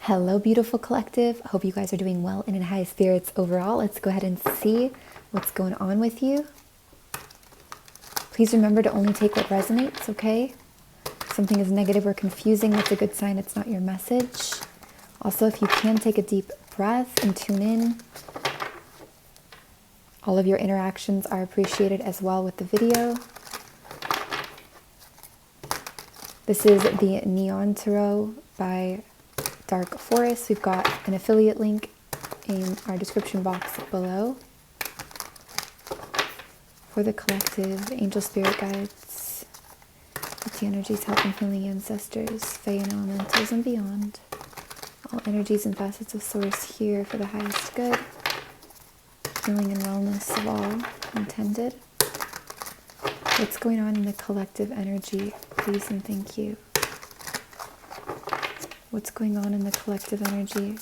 Hello, beautiful collective. Hope you guys are doing well and in high spirits overall. Let's go ahead and see what's going on with you. Please remember to only take what resonates, okay? If something is negative or confusing, that's a good sign it's not your message. Also, if you can, take a deep breath and tune in. All of your interactions are appreciated as well with the video. This is the Neon Tarot by Dark Forest. We've got an affiliate link in our description box below. For the collective, angel spirit guides, the energies helping healing ancestors, fae and elementals and beyond. All energies and facets of source here for the highest good. Healing and wellness of all intended. What's going on in the collective energy? Please and thank you. What's going on in the collective energy?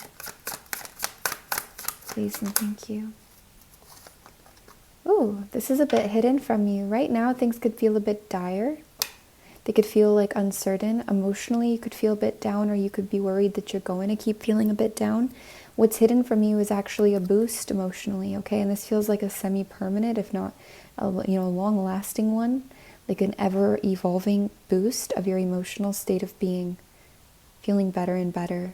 Please and thank you. Oh, this is a bit hidden from you. Right now, things could feel a bit dire. They could feel like uncertain. Emotionally, you could feel a bit down, or you could be worried that you're going to keep feeling a bit down. What's hidden from you is actually a boost emotionally, okay? And this feels like a semi-permanent, if not a long-lasting one, like an ever-evolving boost of your emotional state of being. Feeling better and better,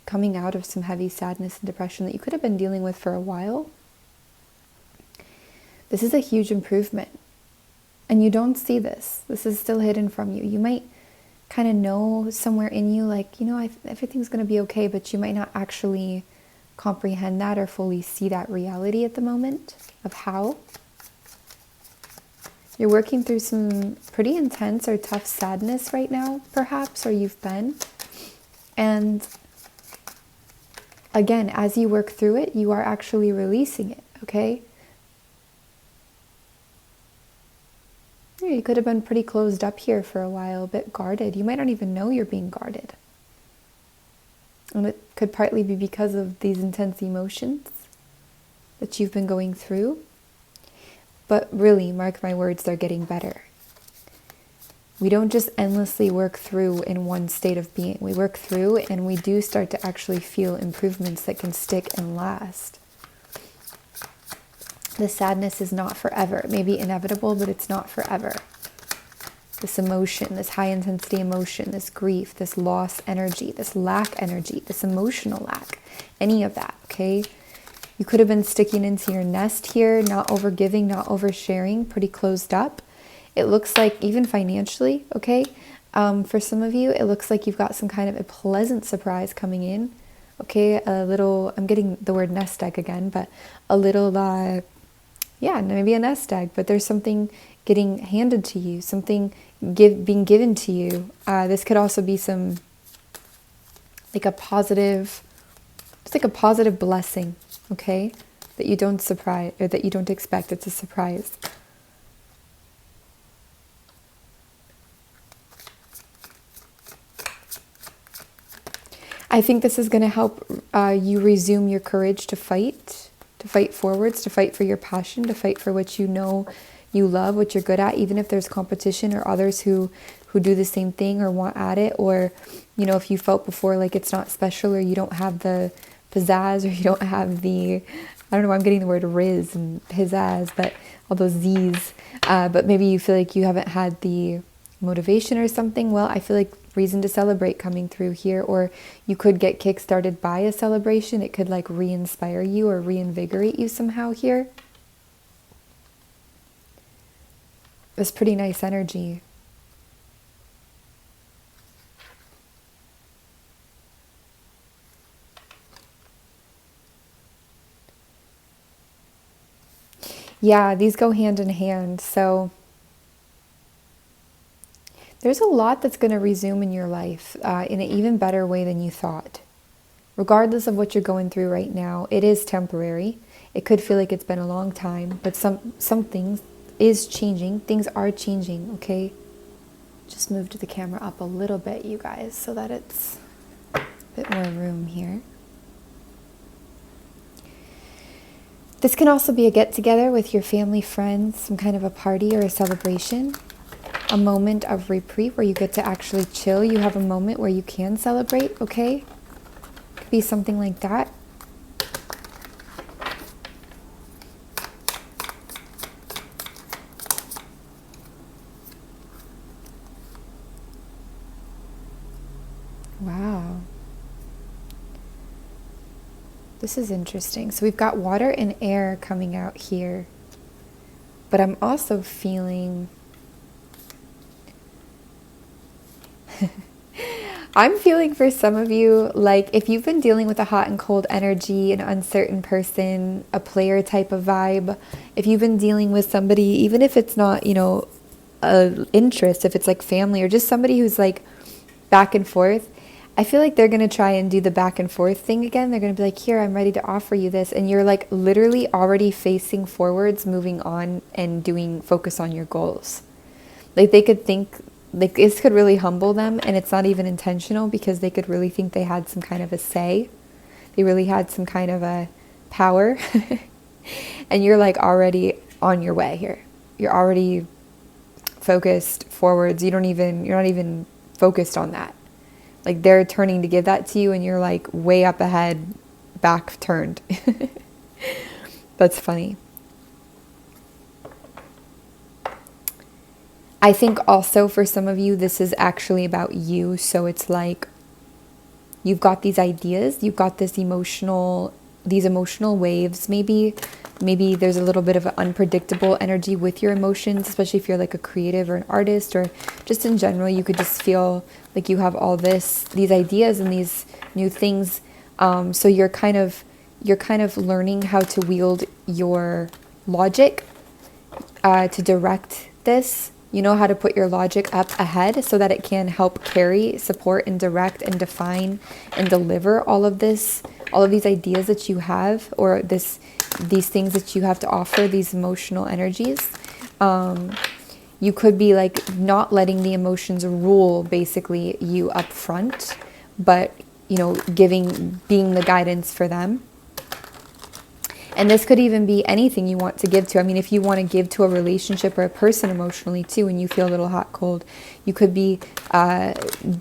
coming out of some heavy sadness and depression that you could have been dealing with for a while. This is a huge improvement. And you don't see this. This is still hidden from you. You might kind of know somewhere in you, like, everything's going to be okay, but you might not actually comprehend that or fully see that reality at the moment of how. You're working through some pretty intense or tough sadness right now, perhaps, or you've been. And again, as you work through it, you are actually releasing it, okay? Yeah, you could have been pretty closed up here for a while, a bit guarded. You might not even know you're being guarded. And it could partly be because of these intense emotions that you've been going through. But really, mark my words, they're getting better. We don't just endlessly work through in one state of being. We work through and we do start to actually feel improvements that can stick and last. The sadness is not forever. It may be inevitable, but it's not forever. This emotion, this high intensity emotion, this grief, this loss energy, this lack energy, this emotional lack, any of that, okay? You could have been sticking into your nest here, not overgiving, not oversharing, pretty closed up. It looks like, even financially, okay, for some of you, it looks like you've got some kind of a pleasant surprise coming in, okay, a little, I'm getting the word nest egg again, but a little, maybe a nest egg, but there's something getting handed to you, something being given to you. This could also be some, like a positive, it's like a positive blessing, okay, that you don't surprise, or that you don't expect. It's a surprise. I think this is going to help you resume your courage to fight forwards, to fight for your passion, to fight for what you know you love, what you're good at, even if there's competition or others who do the same thing or want at it, or, if you felt before like it's not special, or you don't have the pizzazz, or you don't have the, I don't know, I'm getting the word riz and pizzazz, but all those Z's, but maybe you feel like you haven't had the motivation or something. Well, I feel like reason to celebrate coming through here, or you could get kick-started by a celebration. It could like re-inspire you or reinvigorate you somehow here. It's pretty nice energy. Yeah, these go hand in hand. So there's a lot that's going to resume in your life in an even better way than you thought. Regardless of what you're going through right now, it is temporary. It could feel like it's been a long time, but some things is changing. Things are changing, okay? Just move the camera up a little bit, you guys, so that it's a bit more room here. This can also be a get-together with your family, friends, some kind of a party or a celebration. A moment of reprieve where you get to actually chill. You have a moment where you can celebrate, okay? could be something like that. Wow. This is interesting. So we've got water and air coming out here. But I'm also feeling... I'm feeling for some of you, like if you've been dealing with a hot and cold energy, an uncertain person, a player type of vibe, if you've been dealing with somebody, even if it's not, you know, a interest, if it's like family or just somebody who's like back and forth, I feel like they're going to try and do the back and forth thing again. They're going to be like, here, I'm ready to offer you this. And you're like literally already facing forwards, moving on and doing focus on your goals. Like they could think, like this could really humble them, and it's not even intentional because they could really think they had some kind of a say. They really had some kind of a power. And you're like already on your way here. You're already focused forwards. You're not even focused on that. Like they're turning to give that to you and you're like way up ahead, back turned. That's funny. I think also for some of you, this is actually about you. So it's like you've got these ideas, you've got these emotional waves. Maybe there's a little bit of an unpredictable energy with your emotions, especially if you're like a creative or an artist, or just in general, you could just feel like you have all these ideas and these new things. So you're kind of learning how to wield your logic to direct this. You know how to put your logic up ahead so that it can help carry, support, and direct and define and deliver all of these ideas that you have, or these things that you have to offer, these emotional energies. You could be like not letting the emotions rule basically you up front, but you know, being the guidance for them. And this could even be anything you want to give to. I mean, if you want to give to a relationship or a person emotionally too, and you feel a little hot, cold, you could be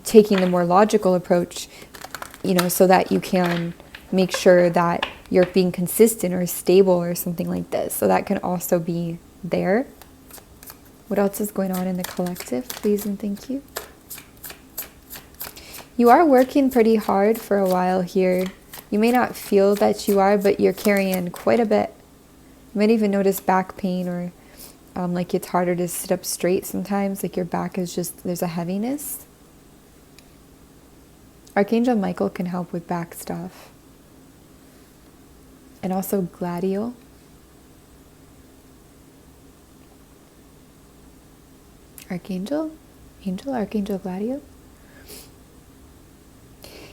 taking the more logical approach, you know, so that you can make sure that you're being consistent or stable or something like this. So that can also be there. What else is going on in the collective? Please and thank you. You are working pretty hard for a while here. You may not feel that you are, but you're carrying quite a bit. You might even notice back pain, or like it's harder to sit up straight sometimes, like your back is just, there's a heaviness. Archangel Michael can help with back stuff. And also Gladiol. Archangel Gladiol.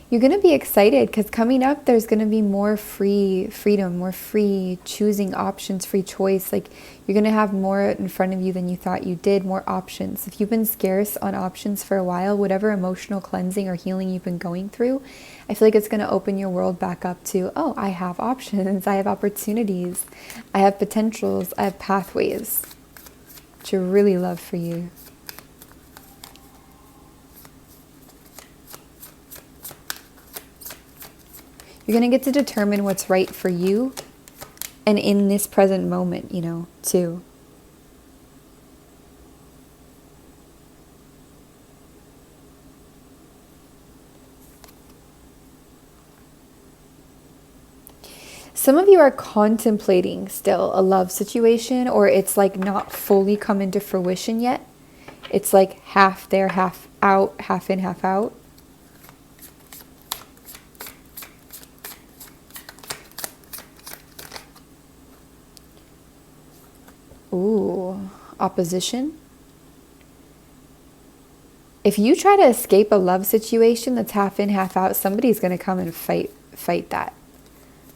You're going to be excited because coming up, there's going to be more freedom, more free choosing options, free choice. Like you're going to have more in front of you than you thought you did, more options. If you've been scarce on options for a while, whatever emotional cleansing or healing you've been going through, I feel like it's going to open your world back up to, oh, I have options, I have opportunities, I have potentials, I have pathways, which I really love for you. You're going to get to determine what's right for you and in this present moment, you know, too. Some of you are contemplating still a love situation, or it's like not fully come into fruition yet. It's like half there, half out, half in, half out. Ooh, opposition. If you try to escape a love situation that's half in, half out, somebody's going to come and fight that.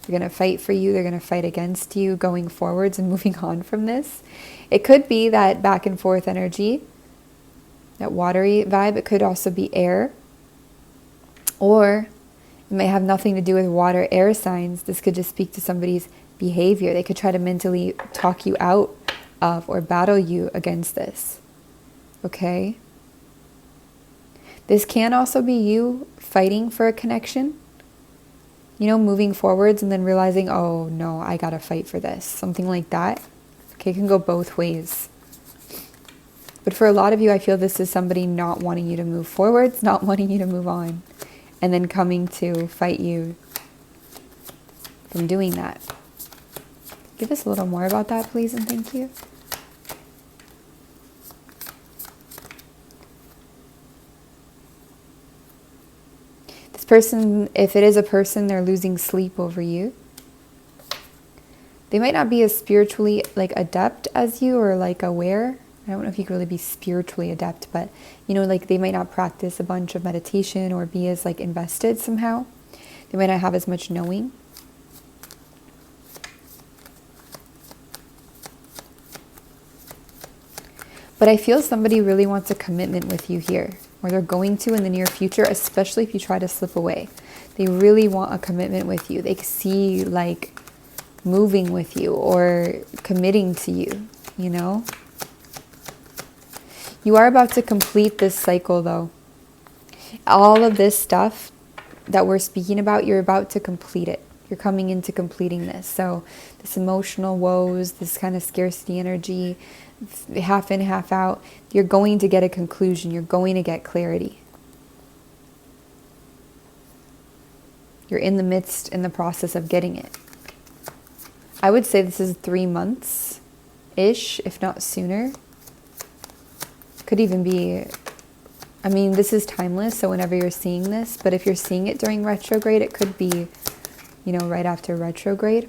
They're going to fight for you. They're going to fight against you going forwards and moving on from this. It could be that back and forth energy, that watery vibe. It could also be air. Or it may have nothing to do with water, air signs. This could just speak to somebody's behavior. They could try to mentally talk you out of or battle you against this. Okay? This can also be you fighting for a connection. You know, moving forwards and then realizing, oh no, I gotta fight for this. Something like that. Okay, it can go both ways. But for a lot of you, I feel this is somebody not wanting you to move forwards, not wanting you to move on, and then coming to fight you from doing that. Give us a little more about that, please, and thank you. This person, if it is a person, they're losing sleep over you. They might not be as spiritually like adept as you or like aware. I don't know if you could really be spiritually adept, but you know, like they might not practice a bunch of meditation or be as like invested somehow. They might not have as much knowing. But I feel somebody really wants a commitment with you here, or they're going to in the near future, especially if you try to slip away. They really want a commitment with you. They see like moving with you or committing to you, you know? You are about to complete this cycle though. All of this stuff that we're speaking about, you're about to complete it. You're coming into completing this. So this emotional woes, this kind of scarcity energy, half in, half out, you're going to get a conclusion. You're going to get clarity. You're in the midst, in the process of getting it. I would say this is 3 months-ish, if not sooner. Could even be, I mean, this is timeless, so whenever you're seeing this, but if you're seeing it during retrograde, it could be, you know, right after retrograde.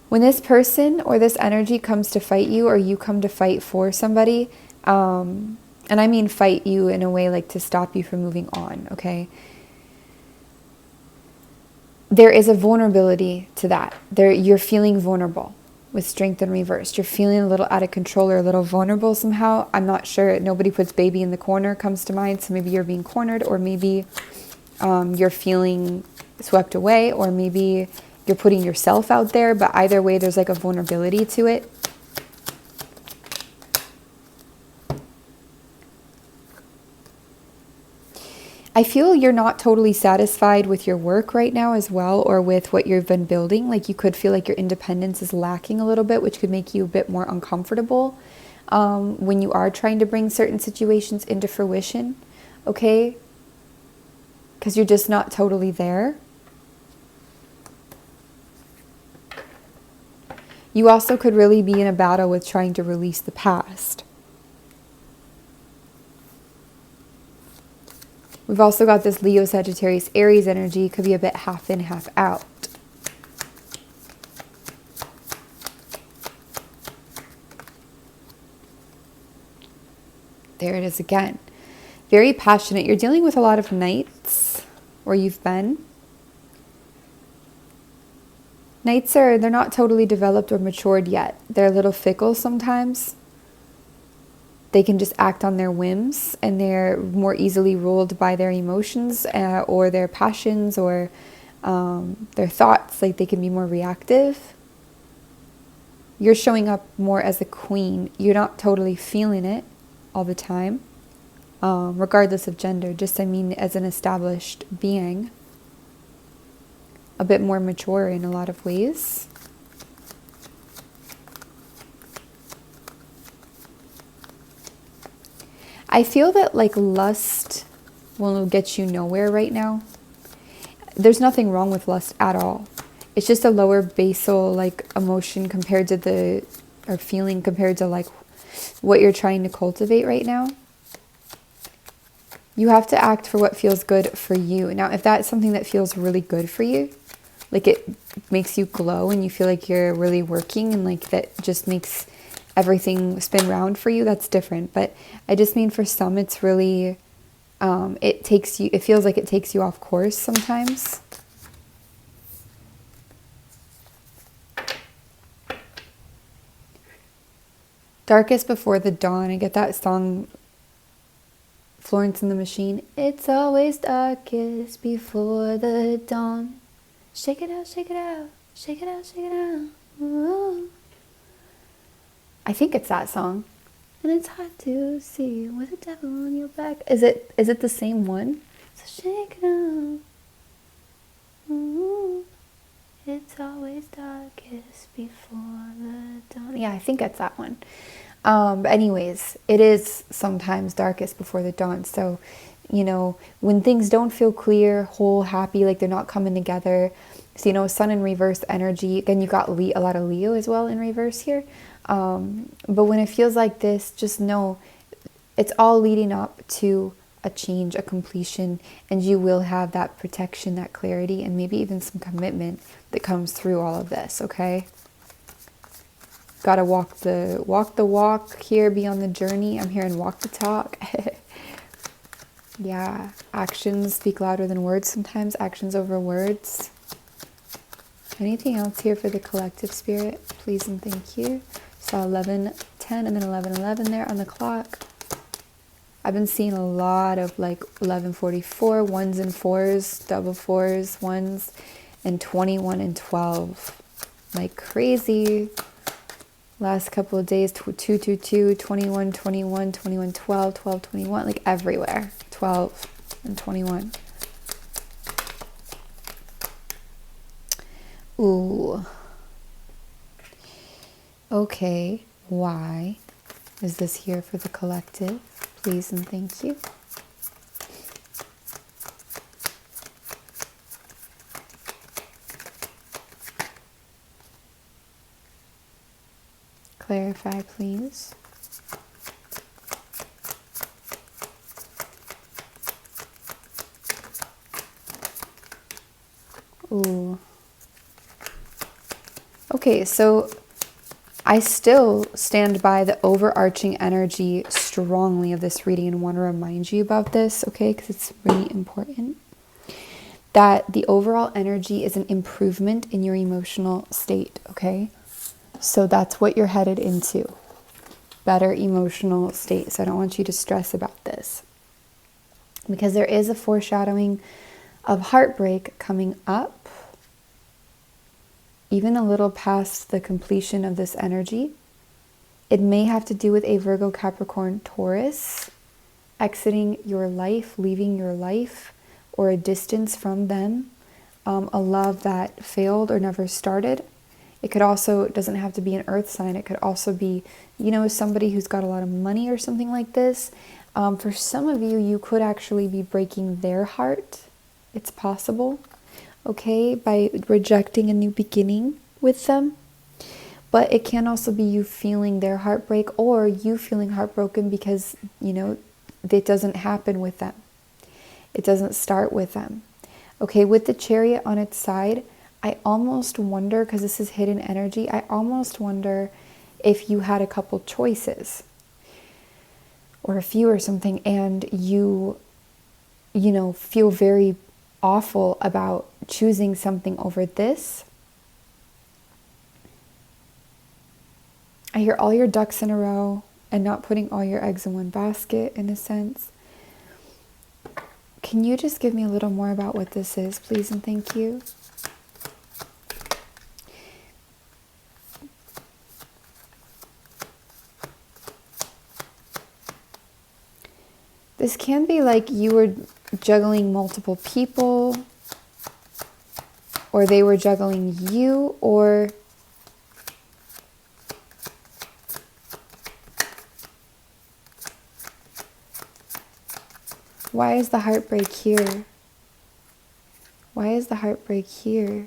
When this person or this energy comes to fight you, or you come to fight for somebody, and I mean fight you in a way like to stop you from moving on, okay? There is a vulnerability to that. You're feeling vulnerable with strength and reversed. You're feeling a little out of control or a little vulnerable somehow. I'm not sure. Nobody puts baby in the corner comes to mind. So maybe you're being cornered, or maybe you're feeling swept away, or maybe you're putting yourself out there. But either way, there's like a vulnerability to it. I feel you're not totally satisfied with your work right now as well, or with what you've been building. Like you could feel like your independence is lacking a little bit, which could make you a bit more uncomfortable when you are trying to bring certain situations into fruition, okay? Because you're just not totally there. You also could really be in a battle with trying to release the past. We've also got this Leo, Sagittarius, Aries energy. Could be a bit half in, half out. There it is again. Very passionate. You're dealing with a lot of nights, or you've been. Nights they're not totally developed or matured yet. They're a little fickle sometimes. They can just act on their whims, and they're more easily ruled by their emotions or their passions or their thoughts. Like they can be more reactive. You're showing up more as a queen. You're not totally feeling it all the time, regardless of gender. Just, I mean, as an established being. A bit more mature in a lot of ways. I feel that like lust will get you nowhere right now. There's nothing wrong with lust at all. It's just a lower basal like emotion compared to or feeling compared to like what you're trying to cultivate right now. You have to act for what feels good for you. Now, if that's something that feels really good for you, like it makes you glow and you feel like you're really working and like that just makes everything spin round for you, that's different. But I just mean for some, it's really, it feels like it takes you off course sometimes. Darkest Before the Dawn. I get that song, Florence and the Machine. It's always darkest before the dawn. Shake it out, shake it out, shake it out, shake it out. Ooh. I think it's that song. And it's hard to see with the devil on your back. Is it the same one? So shake it out. it's always darkest before the dawn. Yeah, I think that's that one. But anyways, it is sometimes darkest before the dawn. So, you know, when things don't feel clear, whole, happy, like they're not coming together. So, you know, sun in reverse energy. Again, you got a lot of Leo as well in reverse here. But when it feels like this, just know it's all leading up to a change, a completion, and you will have that protection, that clarity, and maybe even some commitment that comes through all of this, okay? Gotta walk the walk here, be on the journey. I'm hearing walk the talk. Yeah, actions speak louder than words sometimes, actions over words. Anything else here for the collective spirit? Please and thank you. Saw 11:10 and then 11:11 there on the clock. I've been seeing a lot of like 11:44, ones and fours, double fours, ones, and 21 and 12. Like crazy. Last couple of days, 222, 21, 21, 21, 12, 12, 21, like everywhere. 12 and 21. Ooh. Okay, why is this here for the collective? Please and thank you. Clarify, please. Ooh. Okay, so I still stand by the overarching energy strongly of this reading and want to remind you about this, okay, because it's really important. That the overall energy is an improvement in your emotional state, okay? So that's what you're headed into. Better emotional state. So I don't want you to stress about this. Because there is a foreshadowing of heartbreak coming up. Even a little past the completion of this energy. It may have to do with a Virgo, Capricorn, Taurus exiting your life, leaving your life, or a distance from them. A love that failed or never started. It could also, it doesn't have to be an earth sign. It could also be, you know, somebody who's got a lot of money or something like this. For some of you, you could actually be breaking their heart. It's possible, okay, by rejecting a new beginning with them. But it can also be you feeling their heartbreak or you feeling heartbroken because, you know, it doesn't happen with them. It doesn't start with them. Okay, with the Chariot on its side, I almost wonder, because this is hidden energy, I almost wonder if you had a couple choices or a few or something, and you know, feel very awful about choosing something over this. I hear all your ducks in a row and not putting all your eggs in one basket, in a sense. Can you just give me a little more about what this is, please and thank you? This can be like you were juggling multiple people, or they were juggling you, or why is the heartbreak here? Why is the heartbreak here?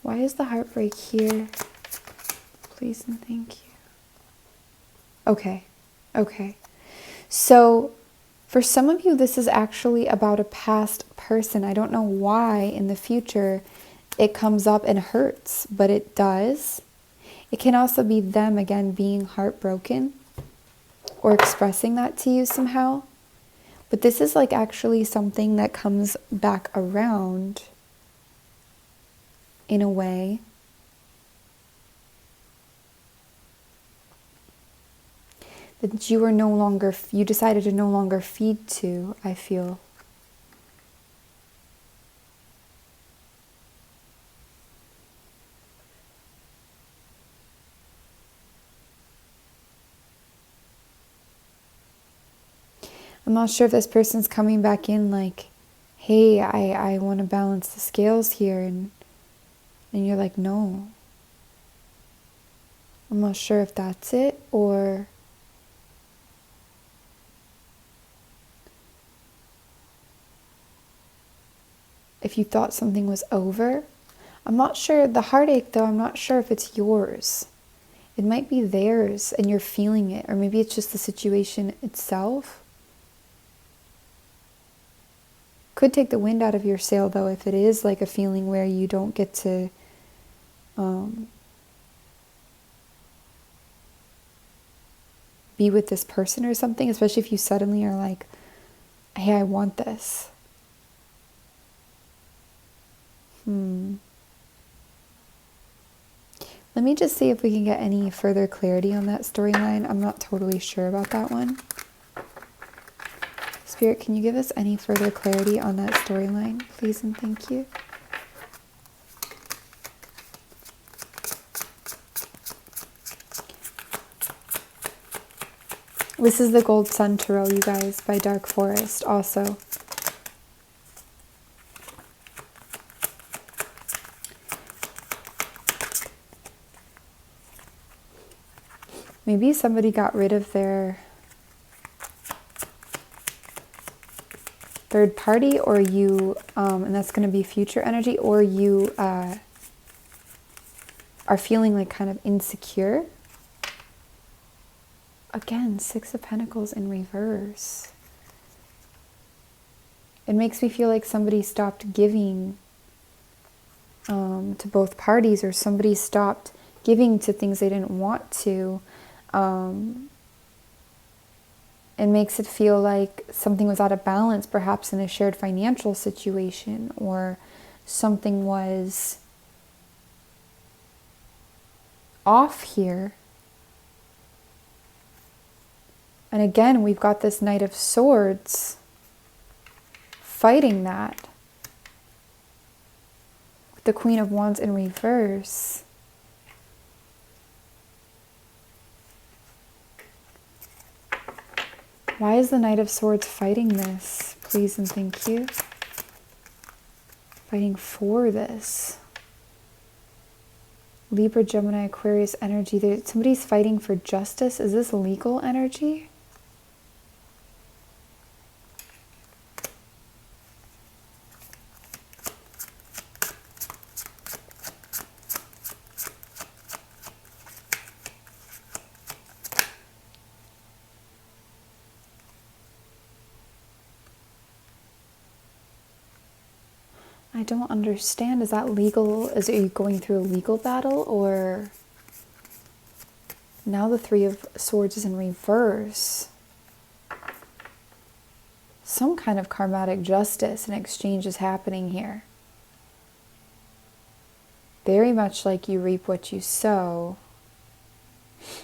Why is the heartbreak here? Please and thank you. Okay, okay. So for some of you, this is actually about a past person. I don't know why in the future it comes up and hurts, but it does. It can also be them, again, being heartbroken or expressing that to you somehow. But this is like actually something that comes back around in a way. That you were no longer, you decided to no longer feed to, I feel. I'm not sure if this person's coming back in like, hey, I want to balance the scales here. And you're like, no. I'm not sure if that's it, or if you thought something was over. I'm not sure. The heartache, though, I'm not sure if it's yours. It might be theirs and you're feeling it, or maybe it's just the situation itself. Could take the wind out of your sail, though, if it is like a feeling where you don't get to be with this person or something, especially if you suddenly are like, hey, I want this. Let me just see if we can get any further clarity on that storyline. I'm not totally sure about that one. Spirit, can you give us any further clarity on that storyline, please and thank you? This is the Gold Sun Tarot, you guys, by Dark Forest also. Maybe somebody got rid of their third party, or you, and that's going to be future energy, or you are feeling like kind of insecure. Again, Six of Pentacles in reverse. It makes me feel like somebody stopped giving to both parties, or somebody stopped giving to things they didn't want to. It makes it feel like something was out of balance, perhaps in a shared financial situation, or something was off here. And again, we've got this Knight of Swords fighting that. With the Queen of Wands in reverse. Why is the Knight of Swords fighting this? Please and thank you. Fighting for this. Libra, Gemini, Aquarius energy. Somebody's fighting for justice. Is this legal energy? I don't understand. Is that legal? Are you going through a legal battle? Or now the Three of Swords is in reverse. Some kind of karmatic justice and exchange is happening here. Very much like you reap what you sow.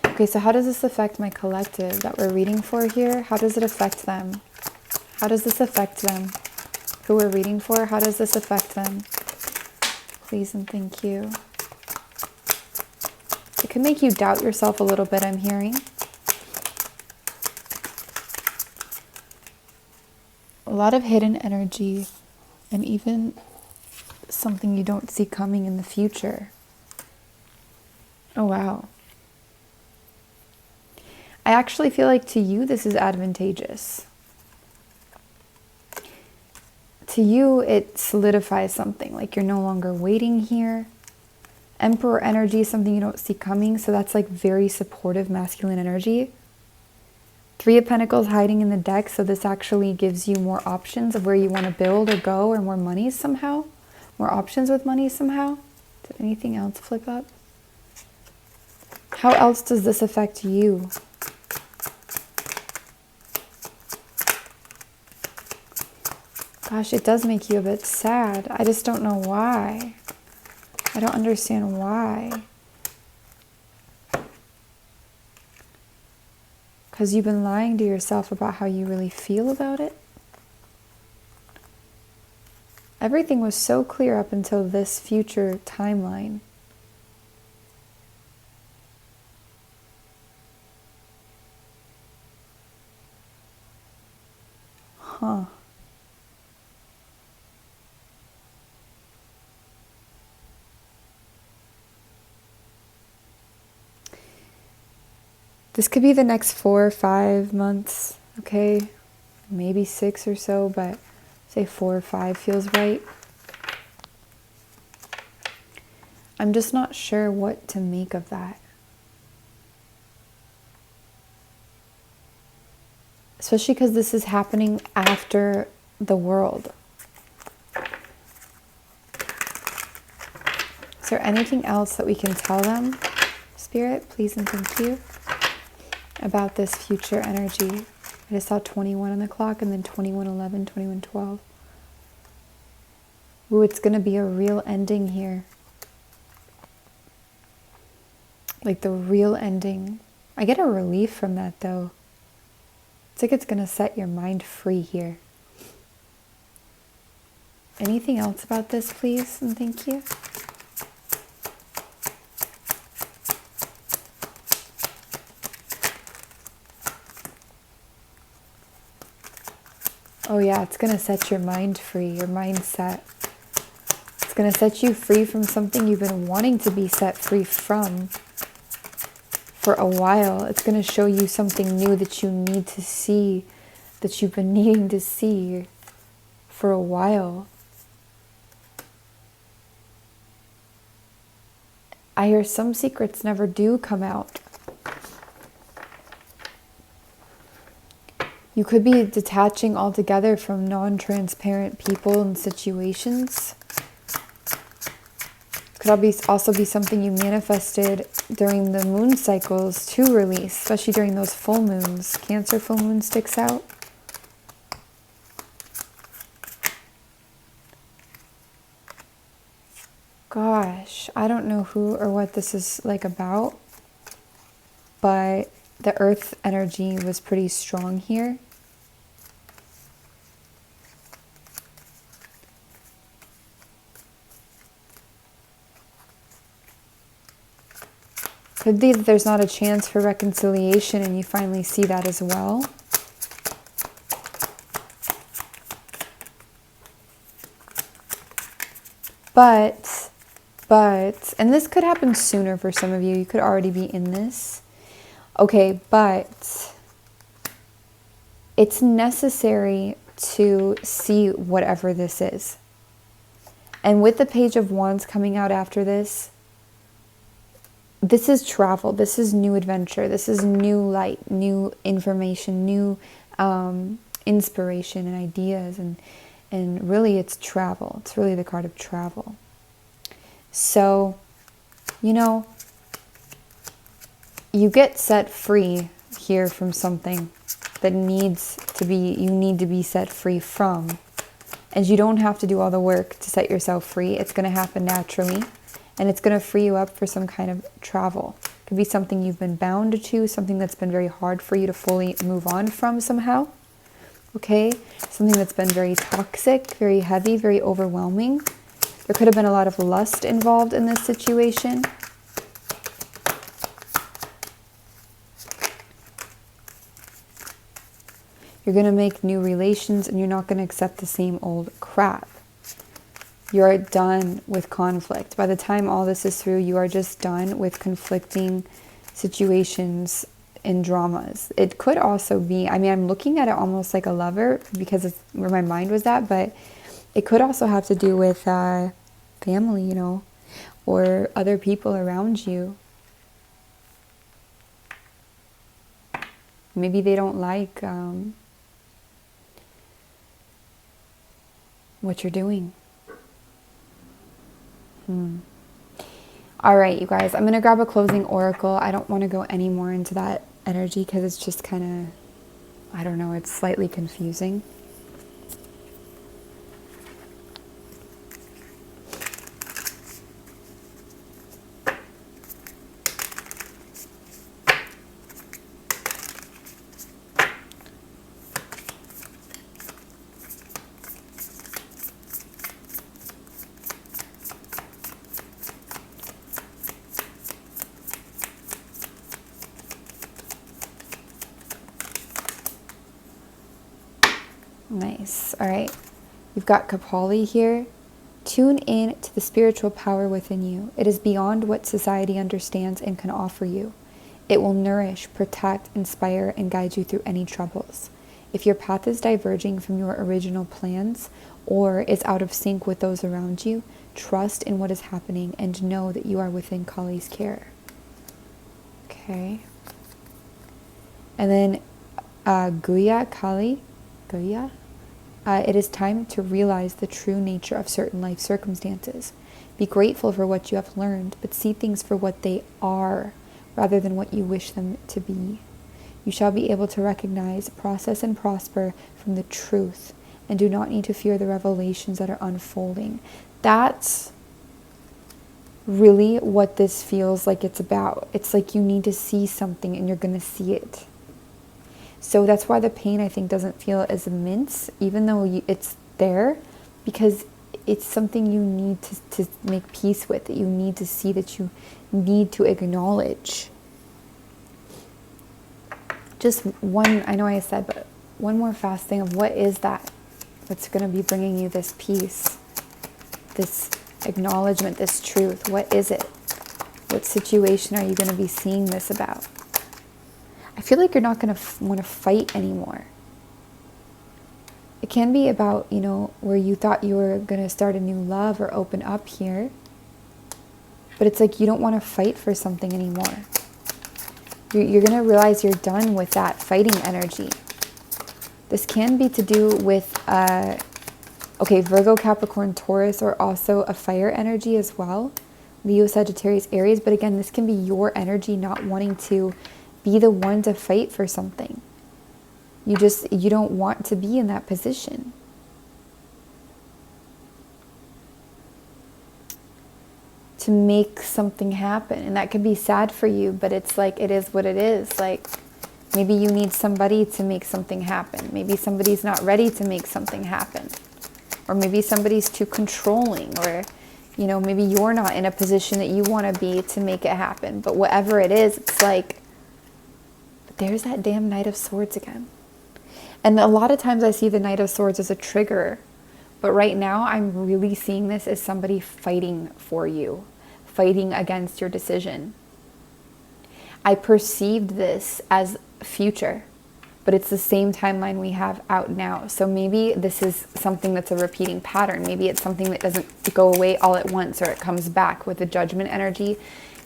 Okay, so how does this affect my collective that we're reading for here? How does it affect them? How does this affect them? Who we're reading for, how does this affect them? Please and thank you. It can make you doubt yourself a little bit, I'm hearing. A lot of hidden energy, and even something you don't see coming in the future. Oh, wow. I actually feel like to you, this is advantageous. To you, it solidifies something, like you're no longer waiting here. Emperor energy is something you don't see coming, so that's like very supportive masculine energy. Three of Pentacles hiding in the deck, so this actually gives you more options of where you want to build or go, or more money somehow. More options with money somehow. Did anything else flip up? How else does this affect you? Gosh, it does make you a bit sad. I just don't know why. I don't understand why. Because you've been lying to yourself about how you really feel about it. Everything was so clear up until this future timeline. Huh. This could be the next 4 or 5 months, okay? Maybe 6 or so, but say 4 or 5 feels right. I'm just not sure what to make of that. Especially because this is happening after the world. Is there anything else that we can tell them, Spirit, please and thank you, about this future energy? I just saw 21 on the clock and then 21:11, 21:12. Ooh, it's going to be a real ending here. Like the real ending. I get a relief from that though. It's like it's going to set your mind free here. Anything else about this, please and thank you? Oh yeah, it's going to set your mind free, your mindset. It's going to set you free from something you've been wanting to be set free from for a while. It's going to show you something new that you need to see, that you've been needing to see for a while. I hear some secrets never do come out. You could be detaching altogether from non-transparent people and situations. Could also be something you manifested during the moon cycles to release, especially during those full moons. Cancer full moon sticks out. Gosh, I don't know who or what this is like about, but the earth energy was pretty strong here. Could be that there's not a chance for reconciliation and you finally see that as well. But, and this could happen sooner for some of you. You could already be in this. Okay, but it's necessary to see whatever this is. And with the Page of Wands coming out after this, this is travel, this is new adventure, this is new light, new information, new inspiration and ideas, and really it's travel. It's really the card of travel. So, you know, you get set free here from something that you need to be set free from. And you don't have to do all the work to set yourself free. It's going to happen naturally. And it's going to free you up for some kind of travel. It could be something you've been bound to, something that's been very hard for you to fully move on from somehow. Okay? Something that's been very toxic, very heavy, very overwhelming. There could have been a lot of lust involved in this situation. You're going to make new relations and you're not going to accept the same old crap. You're done with conflict. By the time all this is through, you are just done with conflicting situations and dramas. It could also be, I mean, I'm looking at it almost like a lover because it's where my mind was at, but it could also have to do with family, you know, or other people around you. Maybe they don't like what you're doing. All right, you guys, I'm going to grab a closing oracle. I don't want to go any more into that energy because it's just kind of, I don't know, it's slightly confusing. Nice. All right. You've got Kapali here. Tune in to the spiritual power within you. It is beyond what society understands and can offer you. It will nourish, protect, inspire, and guide you through any troubles. If your path is diverging from your original plans or is out of sync with those around you, trust in what is happening and know that you are within Kali's care. Okay. And then Guya Kali. Guya. It is time to realize the true nature of certain life circumstances. Be grateful for what you have learned, but see things for what they are rather than what you wish them to be. You shall be able to recognize, process, and prosper from the truth, and do not need to fear the revelations that are unfolding. That's really what this feels like it's about. It's like you need to see something and you're going to see it. So that's why the pain, I think, doesn't feel as immense, even though it's there, because it's something you need to make peace with, that you need to see, that you need to acknowledge. Just one, I know I said, but one more fast thing of what is that that's going to be bringing you this peace, this acknowledgement, this truth. What is it? What situation are you going to be seeing this about? I feel like you're not going to want to fight anymore. It can be about, you know, where you thought you were going to start a new love or open up here. But it's like you don't want to fight for something anymore. You're going to realize you're done with that fighting energy. This can be to do with, okay, Virgo, Capricorn, Taurus are also a fire energy as well. Leo, Sagittarius, Aries. But again, this can be your energy not wanting to be the one to fight for something. You don't want to be in that position. To make something happen. And that could be sad for you, but it's like, it is what it is. Like, maybe you need somebody to make something happen. Maybe somebody's not ready to make something happen. Or maybe somebody's too controlling, or, you know, maybe you're not in a position that you want to be to make it happen. But whatever it is, it's like, there's that damn Knight of Swords again. And a lot of times I see the Knight of Swords as a trigger. But right now I'm really seeing this as somebody fighting for you, fighting against your decision. I perceived this as future, but it's the same timeline we have out now. So maybe this is something that's a repeating pattern. Maybe it's something that doesn't go away all at once, or it comes back with the Judgment energy.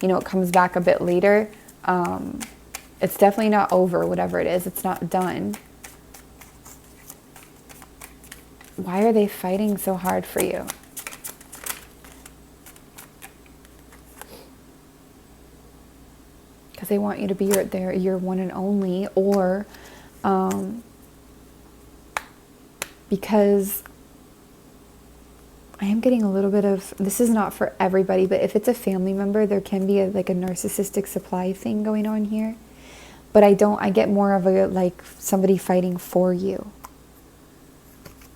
You know, it comes back a bit later. It's definitely not over, whatever it is. It's not done. Why are they fighting so hard for you? Because they want you to be your one and only, or because I am getting a little bit of, this is not for everybody, but if it's a family member, there can be like a narcissistic supply thing going on here. But I get more of a, like, somebody fighting for you.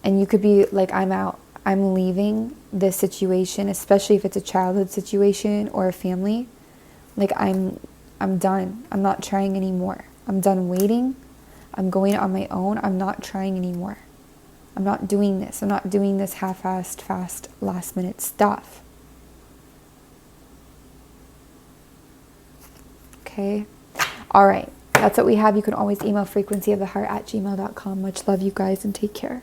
And you could be like, I'm out. I'm leaving this situation, especially if it's a childhood situation or a family. Like, I'm done. I'm not trying anymore. I'm done waiting. I'm going on my own. I'm not trying anymore. I'm not doing this. I'm not doing this half-assed, fast, last-minute stuff. Okay? All right. That's what we have. You can always email frequencyoftheheart@gmail.com. Much love, you guys, and take care.